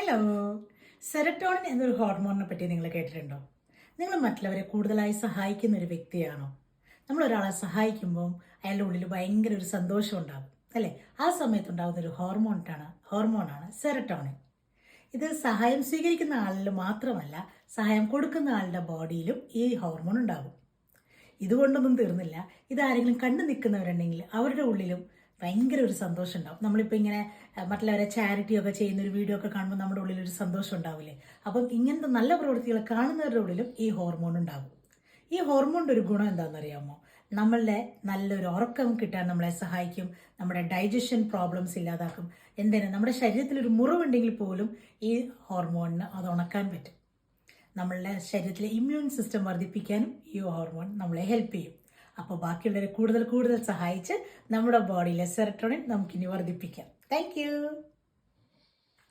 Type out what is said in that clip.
Hello. Serotonin എന്നൊരു ഹോർമോണിനെ പറ്റി നിങ്ങൾ കേട്ടിട്ടുണ്ടോ? നിങ്ങൾ മറ്റുള്ളവരെ കൂടുതലായി സഹായിക്കുന്ന ഒരു വ്യക്തിയാണോ? നമ്മൾ ഒരാളെ സഹായിക്കുമ്പോൾ അയാളുടെ ഉള്ളിൽ ഭയങ്കര ഒരു സന്തോഷം ഉണ്ടാകും അല്ലേ? ആ സമയത്തുണ്ടാകുന്ന ഒരു ഹോർമോണാണ് സെറട്ടോണിൻ. ഇത് സഹായം സ്വീകരിക്കുന്ന ആളിൽ മാത്രമല്ല, സഹായം കൊടുക്കുന്ന ആളുടെ ബോഡിയിലും ഈ ഹോർമോൺ ഉണ്ടാകും. ഇതുകൊണ്ടൊന്നും തീർന്നില്ല. ഇതാരെങ്കിലും കണ്ടു നിൽക്കുന്നവരുണ്ടെങ്കിൽ അവരുടെ ഉള്ളിലും ഭയങ്കര ഒരു സന്തോഷം ഉണ്ടാവും. നമ്മളിപ്പോൾ ഇങ്ങനെ മറ്റുള്ളവരെ ചാരിറ്റി ഒക്കെ ചെയ്യുന്ന ഒരു വീഡിയോ ഒക്കെ കാണുമ്പോൾ നമ്മുടെ ഉള്ളിൽ ഒരു സന്തോഷം ഉണ്ടാവില്ലേ? അപ്പം ഇങ്ങനത്തെ നല്ല പ്രവൃത്തികൾ കാണുന്നവരുടെ ഉള്ളിലും ഈ ഹോർമോൺ ഉണ്ടാകും. ഈ ഹോർമോണിൻ്റെ ഒരു ഗുണം എന്താണെന്നറിയാമോ? നമ്മളുടെ നല്ലൊരു ഉറക്കം കിട്ടാൻ നമ്മളെ സഹായിക്കും. നമ്മുടെ ഡൈജഷൻ പ്രോബ്ലംസ് ഇല്ലാതാക്കും. എന്തിനാ, നമ്മുടെ ശരീരത്തിലൊരു മുറിവുണ്ടെങ്കിൽ പോലും ഈ ഹോർമോണിന് അത് ഉണക്കാൻ പറ്റും. നമ്മളുടെ ശരീരത്തിലെ ഇമ്മ്യൂൺ സിസ്റ്റം വർദ്ധിപ്പിക്കാനും ഈ ഹോർമോൺ നമ്മളെ ഹെൽപ്പ് ചെയ്യും. അപ്പോൾ ബാക്കിയുള്ളവരെ കൂടുതൽ സഹായിച്ച് നമ്മുടെ ബോഡിയിലെ സെറട്ടോണിൻ നമുക്കിനി വർദ്ധിപ്പിക്കാം. താങ്ക്